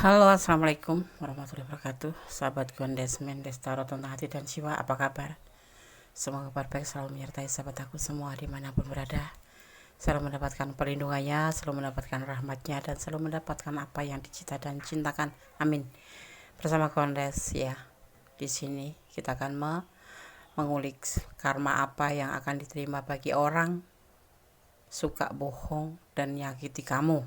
Halo, assalamualaikum warahmatullahi wabarakatuh. Sahabat Gondes Mendes Tarot tentang hati dan jiwa, apa kabar? Semoga kabar baik selalu menyertai sahabat aku semua dimanapun berada. Selalu mendapatkan perlindungannya, selalu mendapatkan rahmatnya, dan selalu mendapatkan apa yang dicita dan cintakan. Amin. Bersama Gondes ya. Di sini kita akan mengulik karma apa yang akan diterima bagi orang suka bohong dan nyakiti kamu.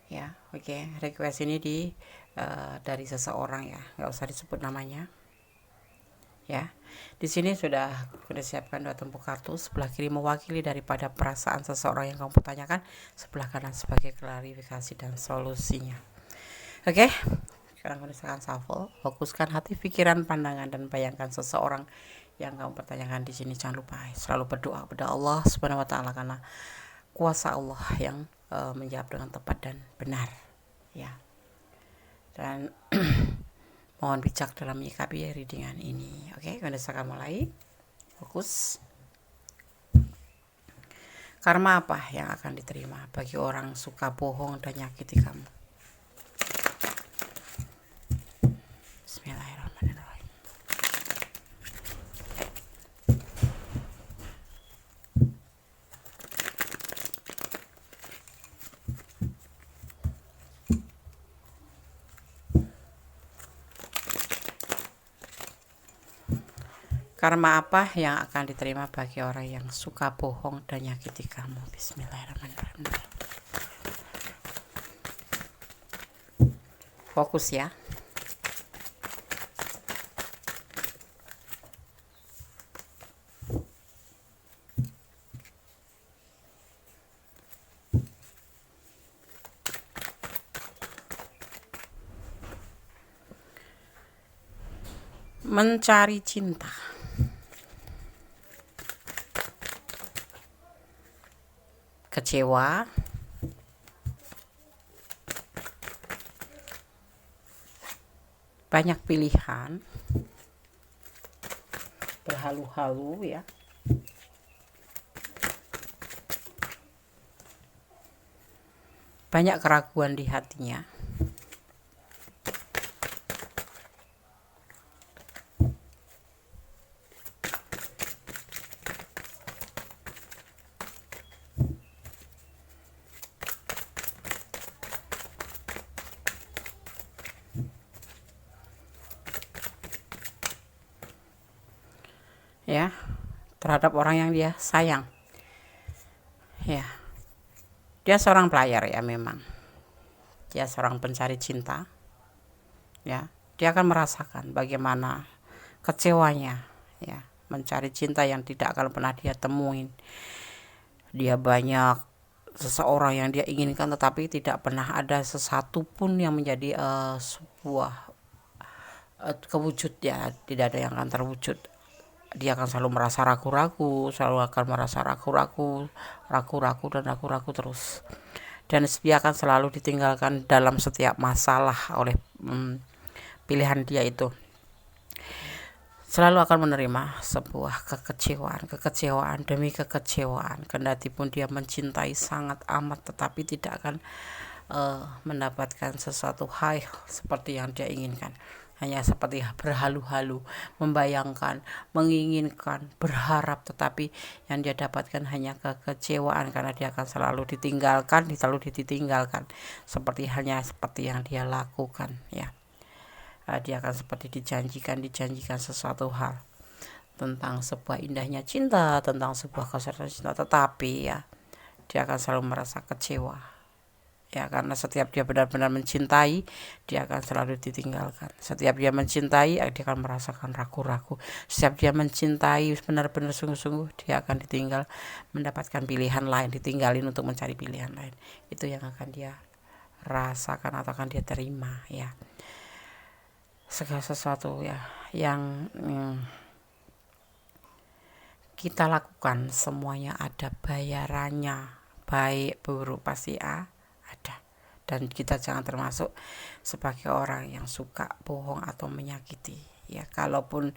Ya, oke. Request ini dari seseorang ya, nggak usah disebut namanya. Ya, di sini sudah siapkan dua tumpuk kartu. Sebelah kiri mewakili daripada perasaan seseorang yang kamu pertanyakan, sebelah kanan sebagai klarifikasi dan solusinya. Oke, sekarang gunakan shuffle. Fokuskan hati, pikiran, pandangan, dan bayangkan seseorang yang kamu pertanyakan di sini. Jangan lupa selalu berdoa kepada Allah Subhanahu Wa Taala karena kuasa Allah yang menjawab dengan tepat dan benar ya. Dan mohon bijak dalam menyikapi readingan ini. Oke, kita akan mulai. Fokus. Karma apa yang akan diterima bagi orang suka bohong dan nyakiti kamu? Bismillahirrahmanirrahim. Karma apa yang akan diterima bagi orang yang suka bohong dan nyakiti kamu? Bismillahirrahmanirrahim. Fokus ya. Mencari cinta. Kecewa. Banyak pilihan. Berhalu-halu ya. Banyak keraguan di hatinya. Ya, terhadap orang yang dia sayang. Ya. Dia seorang pelayar ya memang. Dia seorang pencari cinta. Ya, dia akan merasakan bagaimana kecewanya ya, mencari cinta yang tidak akan pernah dia temuin. Dia banyak seseorang yang dia inginkan tetapi tidak pernah ada sesatu pun yang menjadi sebuah kewujud ya, tidak ada yang akan terwujud. Dia akan selalu merasa ragu-ragu, selalu akan merasa ragu-ragu dan ragu-ragu terus. Dan dia akan selalu ditinggalkan dalam setiap masalah oleh pilihan dia itu. Selalu akan menerima sebuah kekecewaan demi kekecewaan. Kendati pun dia mencintai sangat amat, tetapi tidak akan mendapatkan sesuatu hal seperti yang dia inginkan. Hanya seperti berhalu-halu, membayangkan, menginginkan, berharap, tetapi yang dia dapatkan hanya kekecewaan karena dia akan selalu ditinggalkan, seperti yang dia lakukan ya. Dia akan seperti dijanjikan sesuatu hal tentang sebuah indahnya cinta, tentang sebuah keseriusan cinta, tetapi ya dia akan selalu merasa kecewa. Ya, karena setiap dia benar-benar mencintai, dia akan selalu ditinggalkan. Setiap dia mencintai, dia akan merasakan ragu-ragu. Setiap dia mencintai benar-benar sungguh-sungguh, dia akan ditinggal, mendapatkan pilihan lain, ditinggalin untuk mencari pilihan lain. Itu yang akan dia rasakan atau akan dia terima ya. Segala sesuatu ya yang kita lakukan semuanya ada bayarannya, baik buruk pasti ada. Dan kita jangan termasuk sebagai orang yang suka bohong atau menyakiti ya. Kalaupun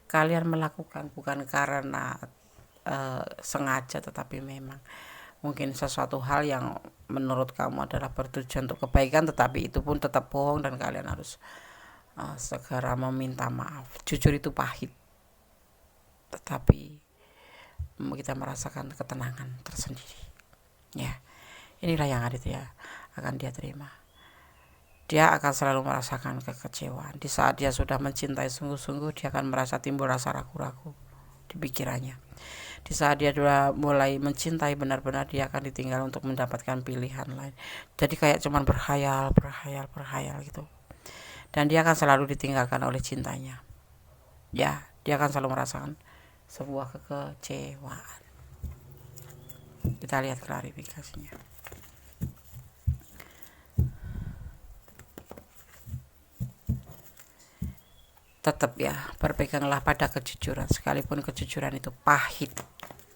kalian melakukan bukan karena sengaja, tetapi memang mungkin sesuatu hal yang menurut kamu adalah bertujuan untuk kebaikan, tetapi itu pun tetap bohong dan kalian harus segera meminta maaf. Jujur itu pahit, tetapi kita merasakan ketenangan tersendiri. Ya, inilah yang Aditya akan dia terima. Dia akan selalu merasakan kekecewaan. Di saat dia sudah mencintai sungguh-sungguh, dia akan merasa timbul rasa ragu-ragu di pikirannya. Di saat dia sudah mulai mencintai benar-benar, dia akan ditinggal untuk mendapatkan pilihan lain. Jadi kayak cuman berhayal gitu. Dan dia akan selalu ditinggalkan oleh cintanya. Ya, dia akan selalu merasakan sebuah kekecewaan. Kita lihat klarifikasinya. Tetap ya, berpeganglah pada kejujuran, sekalipun kejujuran itu pahit,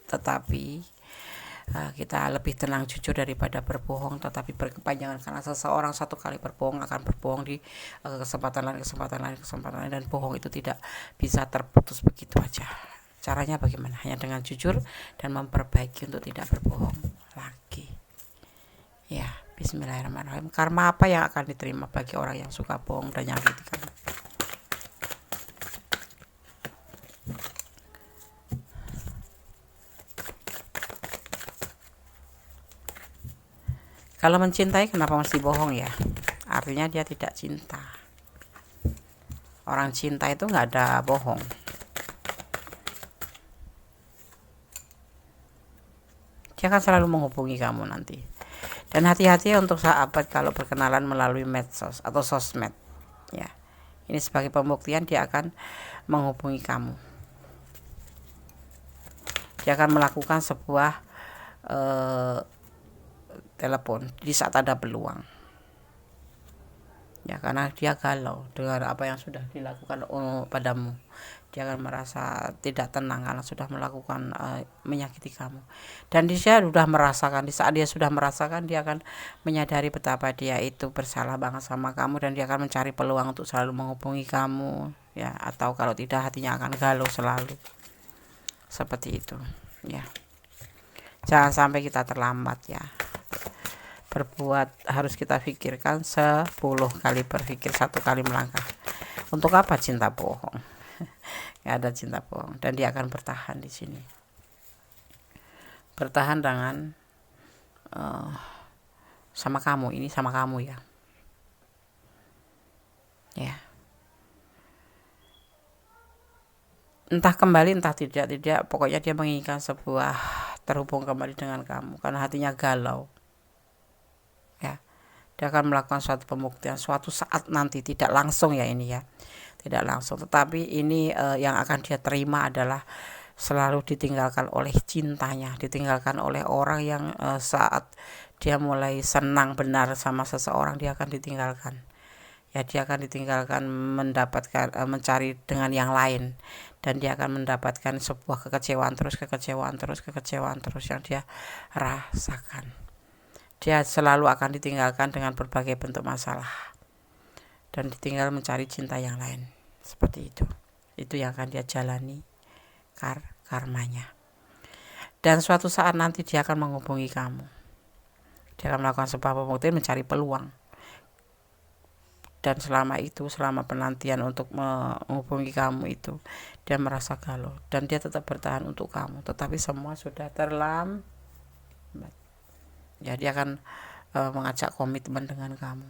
tetapi kita lebih tenang jujur daripada berbohong tetapi berkepanjangan, karena seseorang satu kali berbohong akan berbohong di kesempatan lain, dan bohong itu tidak bisa terputus begitu aja. Caranya bagaimana? Hanya dengan jujur dan memperbaiki untuk tidak berbohong lagi. Ya, bismillahirrahmanirrahim. Karma apa yang akan diterima bagi orang yang suka bohong dan nyakiti kamu? Kalau mencintai kenapa mesti bohong ya? Artinya dia tidak cinta. Orang cinta itu nggak ada bohong. Dia akan selalu menghubungi kamu nanti. Dan hati-hati untuk sahabat kalau berkenalan melalui medsos atau sosmed. Ya, ini sebagai pembuktian dia akan menghubungi kamu. Dia akan melakukan sebuah telepon di saat ada peluang. Ya, karena dia galau dengan apa yang sudah dilakukan padamu. Dia akan merasa tidak tenang karena sudah melakukan menyakiti kamu. Dan dia sudah merasakan, di saat dia sudah merasakan, dia akan menyadari betapa dia itu bersalah banget sama kamu, dan dia akan mencari peluang untuk selalu menghubungi kamu, ya, atau kalau tidak hatinya akan galau selalu. Seperti itu, ya. Jangan sampai kita terlambat ya. Berbuat harus kita pikirkan 10 kali berpikir, 1 kali melangkah. Untuk apa cinta bohong? Gak ada cinta bohong, dan dia akan bertahan di sini. Bertahan dengan sama kamu, ini sama kamu ya. Ya. Entah kembali entah tidak, pokoknya dia menginginkan sebuah terhubung kembali dengan kamu karena hatinya galau. Ya, dia akan melakukan suatu pembuktian suatu saat nanti, tidak langsung ya ini ya, tidak langsung, tetapi ini yang akan dia terima adalah selalu ditinggalkan oleh cintanya, ditinggalkan oleh orang yang saat dia mulai senang benar sama seseorang, dia akan ditinggalkan. Ya, dia akan ditinggalkan, mendapatkan mencari dengan yang lain, dan dia akan mendapatkan sebuah kekecewaan terus yang dia rasakan. Dia selalu akan ditinggalkan dengan berbagai bentuk masalah dan ditinggal mencari cinta yang lain. Seperti itu yang akan dia jalani karmanya. Dan suatu saat nanti dia akan menghubungi kamu. Dia akan melakukan sebuah pembuktian, mencari peluang. Dan selama penantian untuk menghubungi kamu itu, dia merasa galau dan dia tetap bertahan untuk kamu, tetapi semua sudah terlambat. Ya, dia akan mengajak komitmen dengan kamu.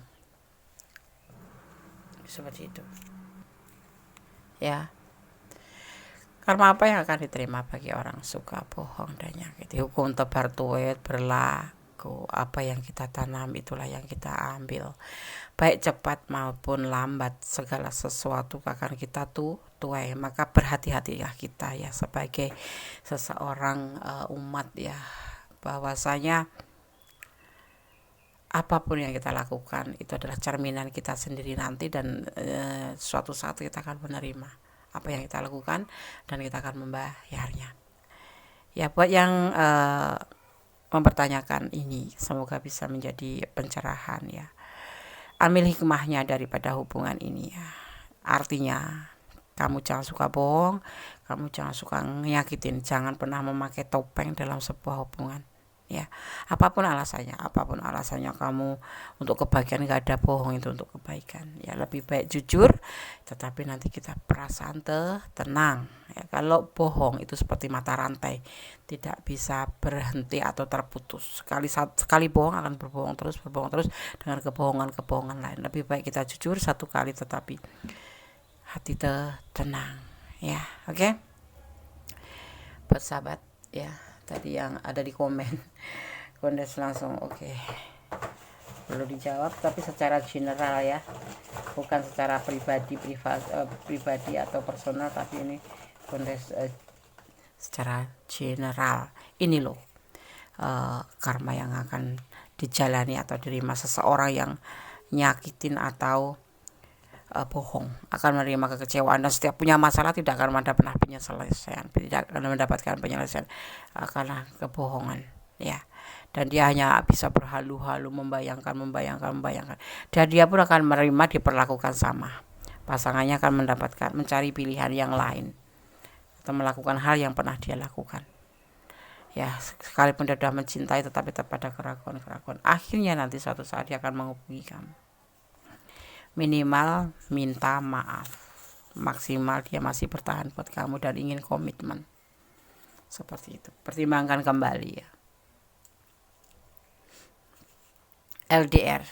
Seperti itu. Ya. Karma apa yang akan diterima bagi orang suka bohong dan nyakiti? Hukum tebar tuet berlaku. Apa yang kita tanam itulah yang kita ambil. Baik cepat maupun lambat, segala sesuatu akan kita tuai. Maka berhati-hatilah kita ya sebagai seseorang umat ya, bahwasanya apapun yang kita lakukan itu adalah cerminan kita sendiri nanti, dan suatu saat kita akan menerima apa yang kita lakukan dan kita akan membayarnya. Ya, buat yang mempertanyakan ini, semoga bisa menjadi pencerahan ya. Ambil hikmahnya daripada hubungan ini ya. Artinya kamu jangan suka bohong, kamu jangan suka nyakitin, jangan pernah memakai topeng dalam sebuah hubungan ya. Apapun alasannya kamu untuk kebaikan, gak ada bohong itu untuk kebaikan ya. Lebih baik jujur tetapi nanti kita perasaan tenang ya. Kalau bohong itu seperti mata rantai, tidak bisa berhenti atau terputus. Sekali bohong akan berbohong terus dengan kebohongan lain. Lebih baik kita jujur satu kali tetapi hati tenang ya. Oke. Buat sahabat ya, tadi yang ada di komen Kondes langsung oke. Perlu dijawab tapi secara general ya, bukan secara pribadi atau personal, tapi ini Kondes secara general. Ini loh karma yang akan dijalani atau diterima seseorang yang nyakitin atau bohong, akan menerima kekecewaan, dan setiap punya masalah tidak akan pernah penyelesaian, tidak akan mendapatkan penyelesaian karena kebohongan ya. Dan dia hanya bisa berhalu-halu membayangkan, dan dia pun akan menerima diperlakukan sama. Pasangannya akan mencari pilihan yang lain atau melakukan hal yang pernah dia lakukan ya. Sekalipun dia sudah mencintai tetapi tetap ada keraguan, akhirnya nanti suatu saat dia akan menghubungi kamu. Minimal minta maaf, maksimal dia masih bertahan buat kamu dan ingin komitmen. Seperti itu, pertimbangkan kembali ya. LDR,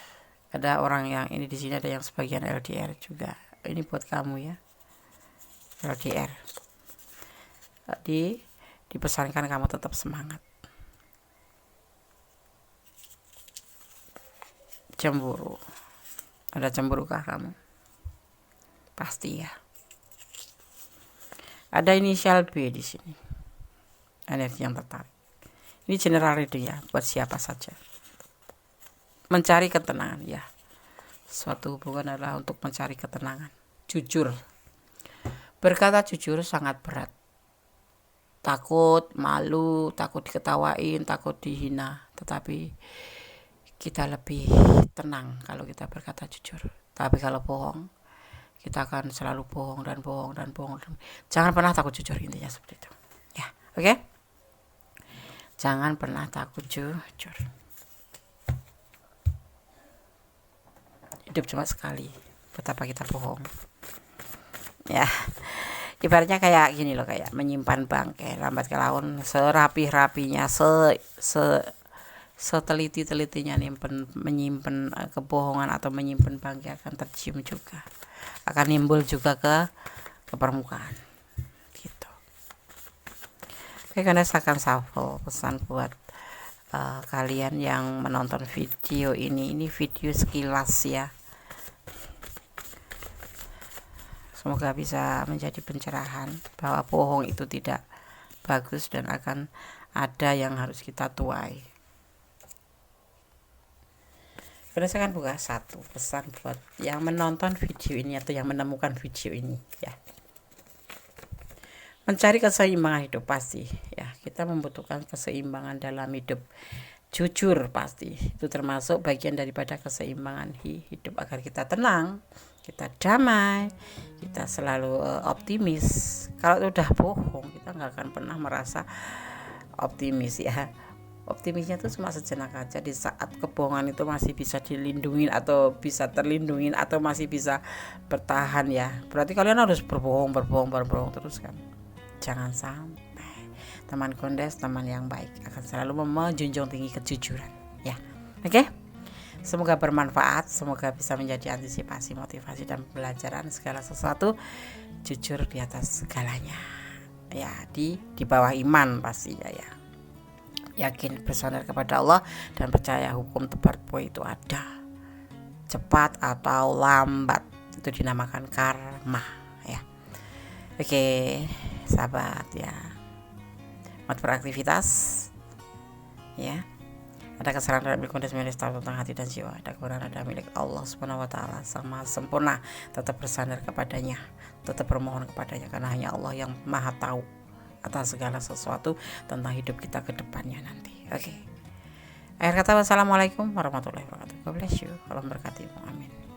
ada orang yang ini di sini, ada yang sebagian LDR juga. Ini buat kamu ya. LDR, dipesankan kamu tetap semangat. Cemburu, ada cemburukah kamu? Pasti ya. Ada inisial B di sini, energi yang tertarik. Ini general reading ya, buat siapa saja. Mencari ketenangan ya. Suatu hubungan adalah untuk mencari ketenangan. Jujur. Berkata jujur sangat berat. Takut, malu, takut diketawain, takut dihina. Tetapi kita lebih tenang kalau kita berkata jujur. Tapi kalau bohong, kita akan selalu bohong. Jangan pernah takut jujur, intinya seperti itu. Ya, oke? Jangan pernah takut jujur. Hidup cuma sekali, betapa kita bohong ya. Ibaratnya kayak gini loh, kayak menyimpan bangkai, lambat laun serapi-rapinya, seteliti-telitinya menyimpan kebohongan atau menyimpan bangkai akan tercium juga, akan nimbul juga ke permukaan gitu. Oke, karena saya akan shuffle pesan buat kalian yang menonton video ini video sekilas ya. Semoga bisa menjadi pencerahan bahwa bohong itu tidak bagus dan akan ada yang harus kita tuai. Saya akan buka satu pesan buat yang menonton video ini atau yang menemukan video ini ya. Mencari keseimbangan hidup pasti ya, kita membutuhkan keseimbangan dalam hidup. Jujur pasti itu termasuk bagian daripada keseimbangan hidup, agar kita tenang, kita damai, kita selalu optimis. Kalau udah bohong kita nggak akan pernah merasa optimis ya. Optimisnya itu cuma sejenak aja di saat kebohongan itu masih bisa dilindungi atau bisa terlindungi atau masih bisa bertahan ya. Berarti kalian harus berbohong terus kan. Jangan sampai. Teman Kondes, teman yang baik, akan selalu menjunjung tinggi kejujuran ya. Oke? Semoga bermanfaat, semoga bisa menjadi antisipasi, motivasi dan pembelajaran segala sesuatu. Jujur di atas segalanya ya, di bawah iman pastinya ya. Yakin bersandar kepada Allah dan percaya hukum tebarpo itu ada, cepat atau lambat, itu dinamakan karma ya. Oke sahabat ya, selamat beraktivitas ya. Ada kesalahan dalam milik Kondes tahu tentang hati dan jiwa, ada kekurangan ada milik Allah Subhanahu wa taala sama sempurna. Tetap bersandar kepadanya, tetap bermohon kepadanya, karena hanya Allah yang maha tahu atas segala sesuatu tentang hidup kita ke depannya nanti. Oke. Akhir kata, wassalamualaikum warahmatullahi wabarakatuh. God bless you. Allah memberkati. Amin.